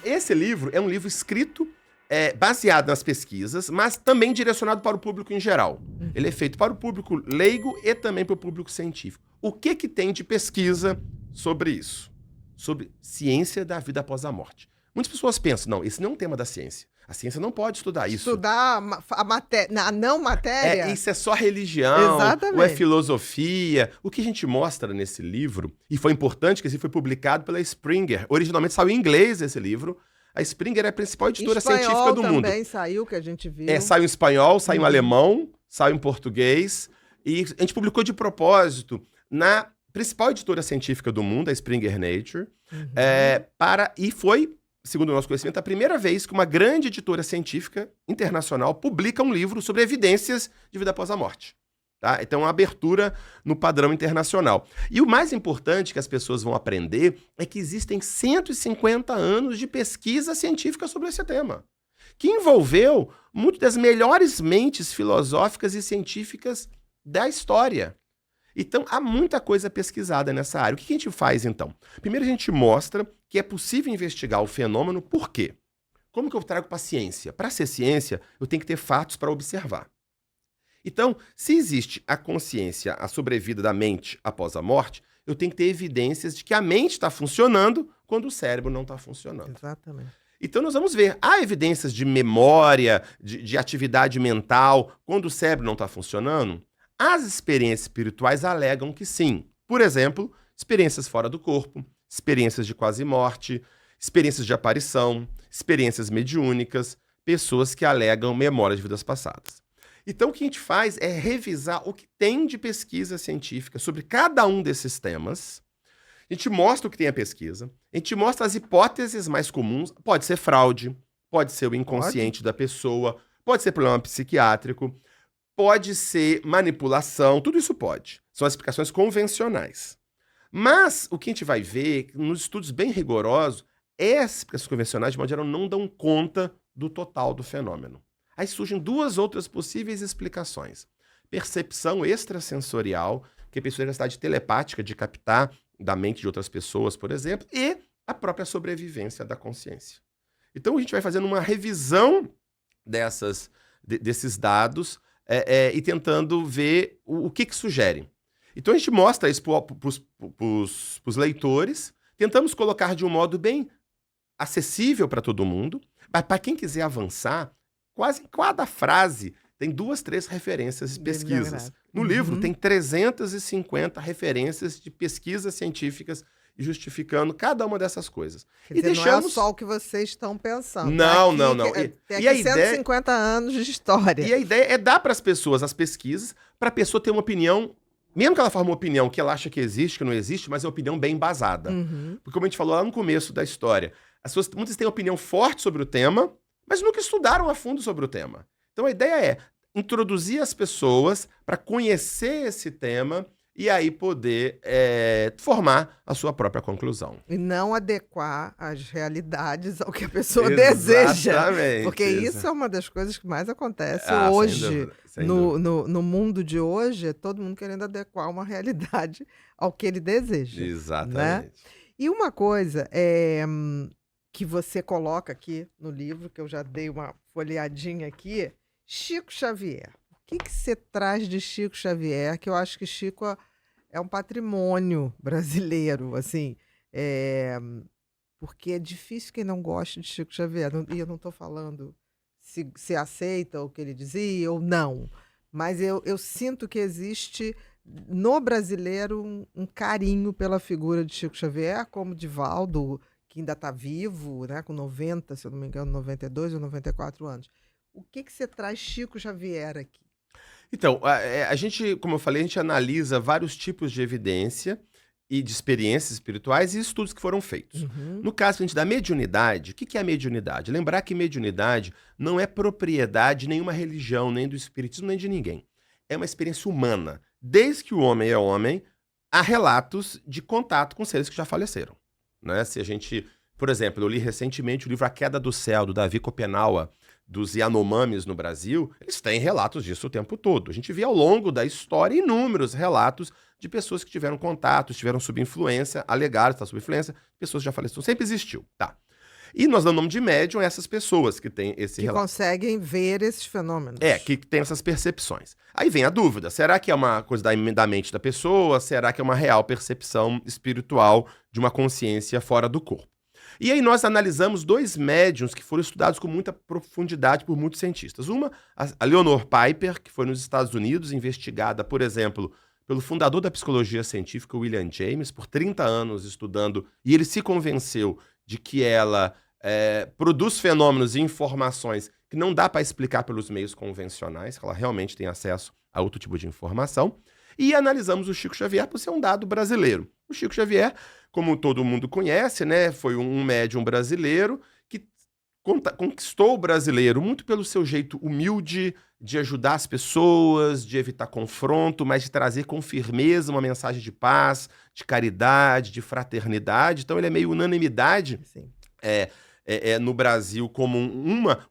esse livro é um livro escrito baseado nas pesquisas, mas também direcionado para o público em geral. Ele é feito para o público leigo e também para o público científico. O que tem de pesquisa sobre isso? Sobre ciência da vida após a morte. Muitas pessoas pensam, não, esse não é um tema da ciência. A ciência não pode estudar isso. Estudar a não matéria? Isso é só religião, Exatamente. ou é filosofia. O que a gente mostra nesse livro, e foi importante que esse foi publicado pela Springer. Originalmente saiu em inglês esse livro. A Springer é a principal editora científica do mundo. Também saiu, que a gente viu. Saiu em espanhol, saiu em alemão, saiu em português. E a gente publicou de propósito na principal editora científica do mundo, a Springer Nature. E foi, segundo o nosso conhecimento, a primeira vez que uma grande editora científica internacional publica um livro sobre evidências de vida após a morte. Tá? Então, uma abertura no padrão internacional. E o mais importante que as pessoas vão aprender é que existem 150 anos de pesquisa científica sobre esse tema, que envolveu muitas das melhores mentes filosóficas e científicas da história. Então, há muita coisa pesquisada nessa área. O que a gente faz, então? Primeiro, a gente mostra que é possível investigar o fenômeno. Por quê? Como que eu trago para a ciência? Para ser ciência, eu tenho que ter fatos para observar. Então, se existe a consciência, a sobrevida da mente após a morte, eu tenho que ter evidências de que a mente está funcionando quando o cérebro não está funcionando. Exatamente. Então, nós vamos ver, há evidências de memória, de atividade mental, quando o cérebro não está funcionando? As experiências espirituais alegam que sim. Por exemplo, experiências fora do corpo, experiências de quase morte, experiências de aparição, experiências mediúnicas, pessoas que alegam memória de vidas passadas. Então, o que a gente faz é revisar o que tem de pesquisa científica sobre cada um desses temas. A gente mostra o que tem a pesquisa, a gente mostra as hipóteses mais comuns. Pode ser fraude, pode ser o inconsciente da pessoa, pode ser problema psiquiátrico, pode ser manipulação, tudo isso pode. São as explicações convencionais. Mas o que a gente vai ver, nos estudos bem rigorosos, essas explicações convencionais, de modo geral, não dão conta do total do fenômeno. Aí surgem duas outras possíveis explicações. Percepção extrasensorial, que a pessoa tem capacidade telepática de captar da mente de outras pessoas, por exemplo, e a própria sobrevivência da consciência. Então a gente vai fazendo uma revisão desses dados e tentando ver o que sugere. Então a gente mostra isso para os leitores, tentamos colocar de um modo bem acessível para todo mundo, mas para quem quiser avançar, quase em cada frase tem 2, 3 referências de pesquisas. No livro tem 350 referências de pesquisas científicas justificando cada uma dessas coisas. Quer dizer, deixamos... não é só o que vocês estão pensando. Não. Tem aqui 150 anos de história. E a ideia é dar para as pessoas as pesquisas, para a pessoa ter uma opinião, mesmo que ela forme uma opinião que ela acha que existe, que não existe, mas é uma opinião bem embasada. Porque, como a gente falou lá no começo da história, as pessoas muitas têm opinião forte sobre o tema, mas nunca estudaram a fundo sobre o tema. Então a ideia é introduzir as pessoas para conhecer esse tema e aí poder formar a sua própria conclusão. E não adequar as realidades ao que a pessoa deseja. Exatamente. Porque isso é uma das coisas que mais acontece hoje. Sem dúvida. No mundo de hoje, é todo mundo querendo adequar uma realidade ao que ele deseja. Exatamente. Né? E uma coisa que você coloca aqui no livro, que eu já dei uma folheadinha aqui, Chico Xavier. O que você traz de Chico Xavier? Que eu acho que Chico é um patrimônio brasileiro, assim, porque é difícil quem não goste de Chico Xavier. E eu não estou falando se aceita o que ele dizia ou não, mas eu sinto que existe no brasileiro um carinho pela figura de Chico Xavier, como Divaldo, que ainda está vivo, né, com 90, se eu não me engano, 92 ou 94 anos. O que você traz Chico Xavier aqui? Então, a gente, como eu falei, a gente analisa vários tipos de evidência e de experiências espirituais e estudos que foram feitos. No caso, a gente da mediunidade, o que é a mediunidade? Lembrar que mediunidade não é propriedade de nenhuma religião, nem do espiritismo, nem de ninguém. É uma experiência humana. Desde que o homem é homem, há relatos de contato com seres que já faleceram. Né? Se a gente, por exemplo, eu li recentemente o livro A Queda do Céu, do Davi Kopenawa, dos Yanomamis no Brasil, eles têm relatos disso o tempo todo. A gente vê ao longo da história inúmeros relatos de pessoas que tiveram contato, estiveram sob influência, alegaram estar sob influência, pessoas que já faleceram. Sempre existiu, tá? E nós damos nome de médium a essas pessoas que têm esse Que relato. conseguem ver esses fenômenos. Que tem essas percepções. Aí vem a dúvida, será que é uma coisa da mente da pessoa? Será que é uma real percepção espiritual de uma consciência fora do corpo? E aí nós analisamos 2 médiuns que foram estudados com muita profundidade por muitos cientistas. Uma, a Leonor Piper, que foi nos Estados Unidos, investigada, por exemplo, pelo fundador da psicologia científica, William James, por 30 anos estudando, e ele se convenceu de que ela produz fenômenos e informações que não dá para explicar pelos meios convencionais, que ela realmente tem acesso a outro tipo de informação. E analisamos o Chico Xavier por ser um dado brasileiro. O Chico Xavier, como todo mundo conhece, né, foi um médium brasileiro que conquistou o brasileiro muito pelo seu jeito humilde de ajudar as pessoas, de evitar confronto, mas de trazer com firmeza uma mensagem de paz, de caridade, de fraternidade. Então ele é meio unanimidade Sim. no Brasil como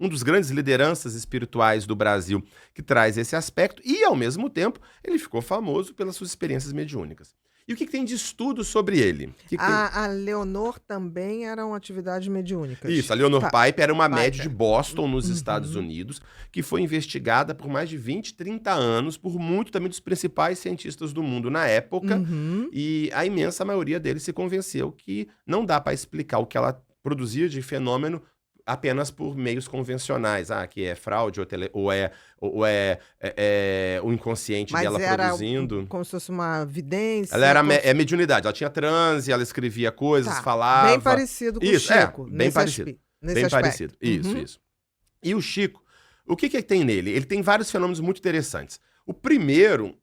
um dos grandes lideranças espirituais do Brasil que traz esse aspecto. E, ao mesmo tempo, ele ficou famoso pelas suas experiências mediúnicas. E o que tem de estudo sobre ele? A Leonor também era uma atividade mediúnica. Isso, a Leonor Piper era uma médium de Boston, nos Uhum. Estados Unidos, que foi investigada por mais de 20, 30 anos, por muito também dos principais cientistas do mundo na época, Uhum. e a imensa maioria deles se convenceu que não dá para explicar o que ela produzia de fenômeno apenas por meios convencionais, que é fraude ou é o inconsciente Mas dela era produzindo. como se fosse uma vidência. Ela era mediunidade, ela tinha transe, ela escrevia coisas, falava. Bem parecido com Isso, o Chico. bem parecido. Nesse Bem aspecto. parecido. Isso, Uhum. isso. E o Chico, o que tem nele? Ele tem vários fenômenos muito interessantes. O primeiro,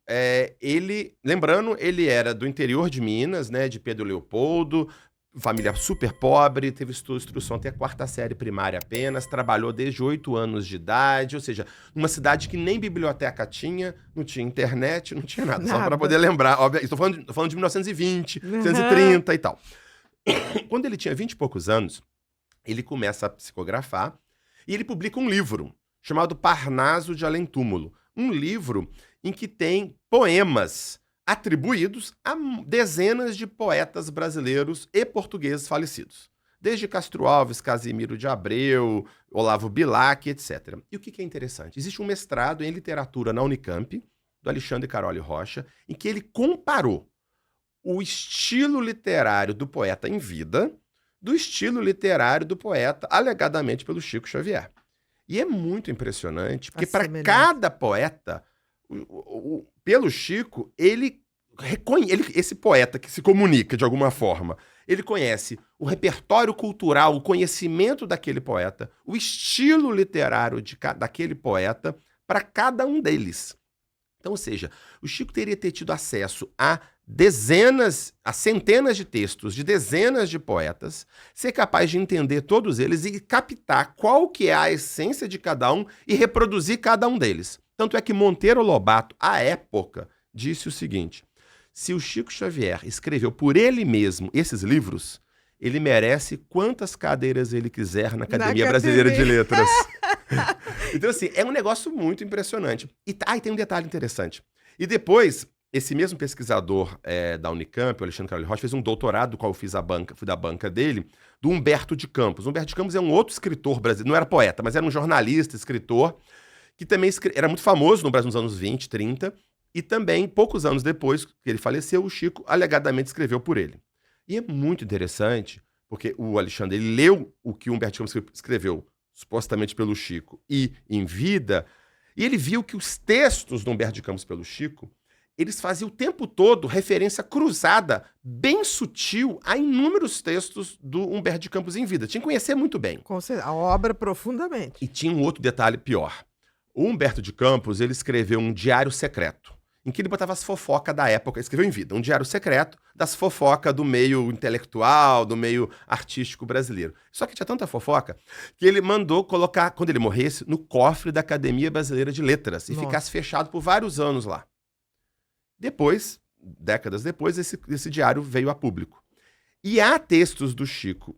lembrando, ele era do interior de Minas, né, de Pedro Leopoldo, família super pobre, teve instrução até a 4ª série primária apenas, trabalhou desde 8 anos de idade, ou seja, numa cidade que nem biblioteca tinha, não tinha internet, não tinha nada. Só para poder lembrar. Óbvio, estou falando de 1920, 1930 e tal. Quando ele tinha 20 e poucos anos, ele começa a psicografar e ele publica um livro chamado Parnaso de Além Túmulo. Um livro em que tem poemas atribuídos a dezenas de poetas brasileiros e portugueses falecidos. Desde Castro Alves, Casimiro de Abreu, Olavo Bilac, etc. E o que é interessante? Existe um mestrado em literatura na Unicamp, do Alexandre Caroli Rocha, em que ele comparou o estilo literário do poeta em vida do estilo literário do poeta, alegadamente pelo Chico Xavier. E é muito impressionante, porque para cada poeta, pelo Chico, esse poeta que se comunica de alguma forma, ele conhece o repertório cultural, o conhecimento daquele poeta, o estilo literário daquele poeta para cada um deles. Então, ou seja, o Chico teria tido acesso a centenas de textos de dezenas de poetas, ser capaz de entender todos eles e captar qual que é a essência de cada um e reproduzir cada um deles. Tanto é que Monteiro Lobato, à época, disse o seguinte: se o Chico Xavier escreveu por ele mesmo esses livros, ele merece quantas cadeiras ele quiser na Academia Brasileira de Letras. Então, assim, é um negócio muito impressionante. E tem um detalhe interessante. E depois, esse mesmo pesquisador da Unicamp, o Alexandre Caroli Rocha, fez um doutorado, do qual eu fui da banca dele, do Humberto de Campos. Humberto de Campos é um outro escritor brasileiro, não era poeta, mas era um jornalista, escritor, que também era muito famoso no Brasil nos anos 20, 30, e também, poucos anos depois que ele faleceu, o Chico alegadamente escreveu por ele. E é muito interessante, porque o Alexandre ele leu o que o Humberto de Campos escreveu, supostamente pelo Chico, e em vida, e ele viu que os textos do Humberto de Campos pelo Chico, eles faziam o tempo todo referência cruzada, bem sutil, a inúmeros textos do Humberto de Campos em vida. Tinha que conhecer muito bem. A obra profundamente. E tinha um outro detalhe pior. O Humberto de Campos, ele escreveu um diário secreto, em que ele botava as fofocas da época, escreveu em vida, um diário secreto das fofocas do meio intelectual, do meio artístico brasileiro. Só que tinha tanta fofoca que ele mandou colocar, quando ele morresse, no cofre da Academia Brasileira de Letras e ficasse fechado por vários anos lá. Depois, décadas depois, esse diário veio a público. E há textos do Chico,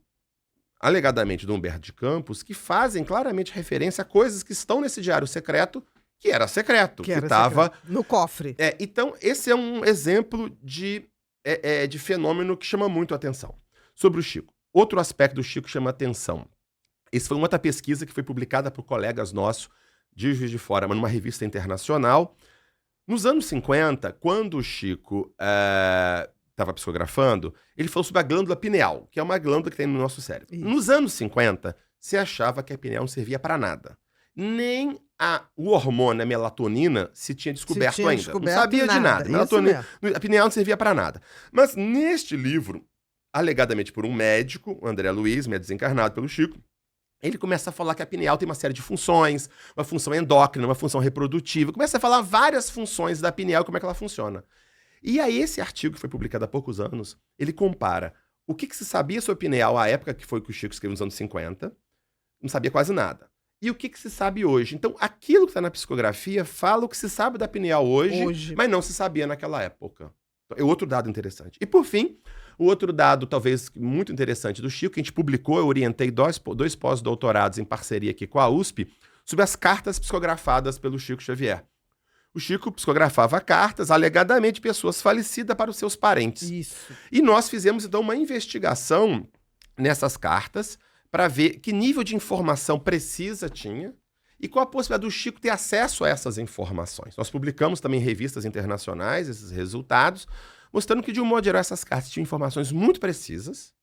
alegadamente do Humberto de Campos, que fazem claramente referência a coisas que estão nesse diário secreto, que era secreto, que estava no cofre. Então, esse é um exemplo de fenômeno que chama muito a atenção sobre o Chico. outro aspecto do Chico chama atenção. Essa foi uma outra pesquisa que foi publicada por colegas nossos de Juiz de Fora, mas numa revista internacional. Nos anos 50, quando o Chico estava psicografando, ele falou sobre a glândula pineal, que é uma glândula que tem no nosso cérebro. Isso. Nos anos 50, se achava que a pineal não servia para nada. Nem o hormônio, a melatonina, se tinha descoberto ainda. Não sabia de nada. A pineal não servia para nada. Mas neste livro, alegadamente por um médico, o André Luiz, médico desencarnado pelo Chico, ele começa a falar que a pineal tem uma série de funções, uma função endócrina, uma função reprodutiva. Começa a falar várias funções da pineal e como é que ela funciona. E aí esse artigo, que foi publicado há poucos anos, ele compara o que se sabia sobre a pineal à época que foi que o Chico escreveu nos anos 50, não sabia quase nada. E o que se sabe hoje? Então, aquilo que está na psicografia fala o que se sabe da pineal hoje, mas não se sabia naquela época. Então, é outro dado interessante. E, por fim, o outro dado, talvez muito interessante do Chico, que a gente publicou, eu orientei dois pós-doutorados em parceria aqui com a USP, sobre as cartas psicografadas pelo Chico Xavier. O Chico psicografava cartas, alegadamente, de pessoas falecidas para os seus parentes. Isso. E nós fizemos, então, uma investigação nessas cartas para ver que nível de informação precisa tinha e qual a possibilidade do Chico ter acesso a essas informações. Nós publicamos também em revistas internacionais esses resultados, mostrando que, de um modo geral, essas cartas tinham informações muito precisas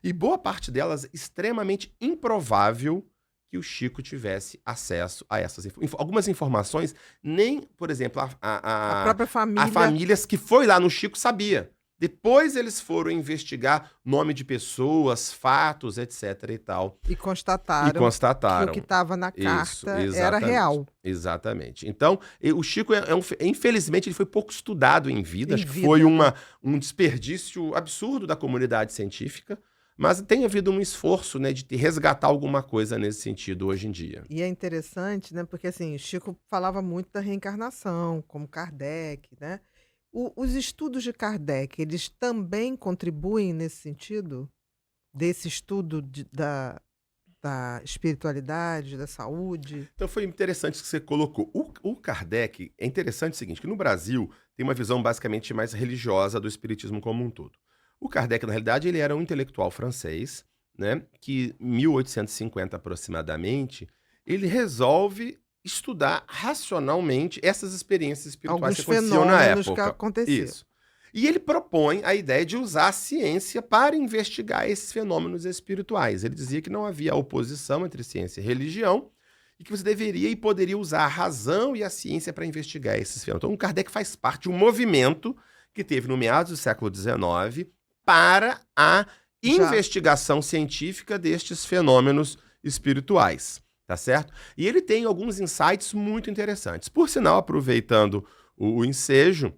e boa parte delas extremamente improvável que o Chico tivesse acesso a essas informações. Algumas informações nem, por exemplo, A própria família. a famílias que foi lá no Chico sabia. Depois eles foram investigar nome de pessoas, fatos, etc. e tal. E constataram que o que estava na carta era real. Exatamente. Então, o Chico, infelizmente, ele foi pouco estudado em vida. Acho que foi um desperdício absurdo da comunidade científica. Mas tem havido um esforço, né, de resgatar alguma coisa nesse sentido hoje em dia. E é interessante, né, porque assim, Chico falava muito da reencarnação, como Kardec, né? Os estudos de Kardec, eles também contribuem nesse sentido? Desse estudo da espiritualidade, da saúde? Então foi interessante que você colocou. O Kardec, é interessante o seguinte, que no Brasil tem uma visão basicamente mais religiosa do espiritismo como um todo. O Kardec, na realidade, ele era um intelectual francês, né, que em 1850 aproximadamente, ele resolve estudar racionalmente essas experiências espirituais que aconteciam na época. Que aconteciam. Isso. E ele propõe a ideia de usar a ciência para investigar esses fenômenos espirituais. Ele dizia que não havia oposição entre ciência e religião e que você deveria e poderia usar a razão e a ciência para investigar esses fenômenos. Então, o Kardec faz parte de um movimento que teve no meados do século XIX para a investigação científica destes fenômenos espirituais. Tá certo? E ele tem alguns insights muito interessantes. Por sinal, aproveitando o ensejo,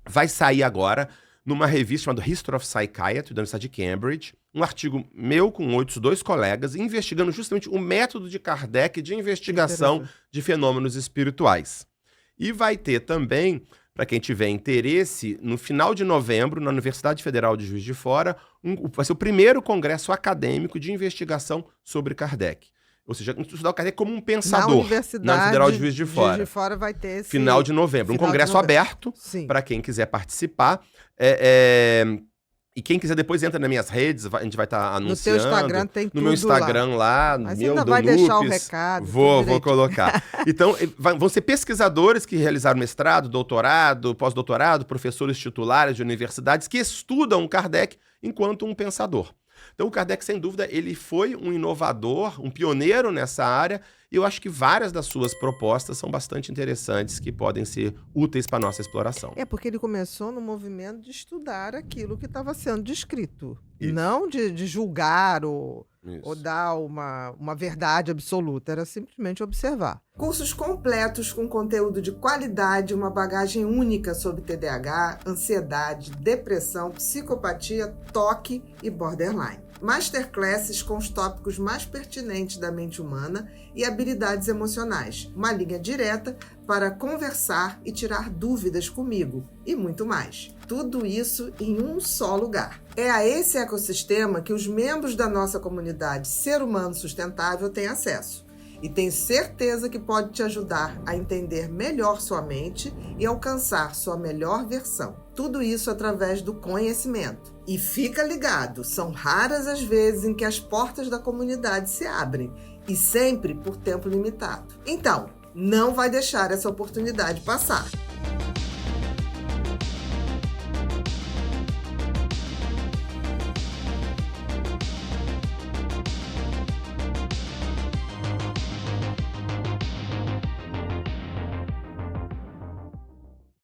vai sair agora numa revista chamada History of Psychiatry, da Universidade de Cambridge, um artigo meu com outros dois colegas, investigando justamente o método de Kardec de investigação de fenômenos espirituais. E vai ter também, para quem tiver interesse, no final de novembro, na Universidade Federal de Juiz de Fora, vai ser o primeiro congresso acadêmico de investigação sobre Kardec. Ou seja, estudar o Kardec como um pensador na Federal de Juiz de Fora. Juiz de Fora vai ter esse... Final de novembro. Um congresso aberto para quem quiser participar. E quem quiser depois entra nas minhas redes, a gente vai estar anunciando. No teu Instagram tem tudo no meu Instagram lá. Mas meu ainda vai deixar o recado. Vou colocar. Então, vão ser pesquisadores que realizaram mestrado, doutorado, pós-doutorado, professores titulares de universidades que estudam Kardec enquanto um pensador. Então, o Kardec, sem dúvida, ele foi um inovador, um pioneiro nessa área, e eu acho que várias das suas propostas são bastante interessantes, que podem ser úteis para a nossa exploração. É porque ele começou no movimento de estudar aquilo que estava sendo descrito, Isso. não de julgar ou dar uma verdade absoluta, era simplesmente observar. Cursos completos com conteúdo de qualidade, uma bagagem única sobre TDAH, ansiedade, depressão, psicopatia, toque e borderline. Masterclasses com os tópicos mais pertinentes da mente humana e habilidades emocionais. Uma linha direta para conversar e tirar dúvidas comigo e muito mais. Tudo isso em um só lugar. É a esse ecossistema que os membros da nossa comunidade Ser Humano Sustentável têm acesso. e tem certeza que pode te ajudar a entender melhor sua mente e alcançar sua melhor versão. Tudo isso através do conhecimento. E fica ligado, são raras as vezes em que as portas da comunidade se abrem, e sempre por tempo limitado. Então, não vai deixar essa oportunidade passar.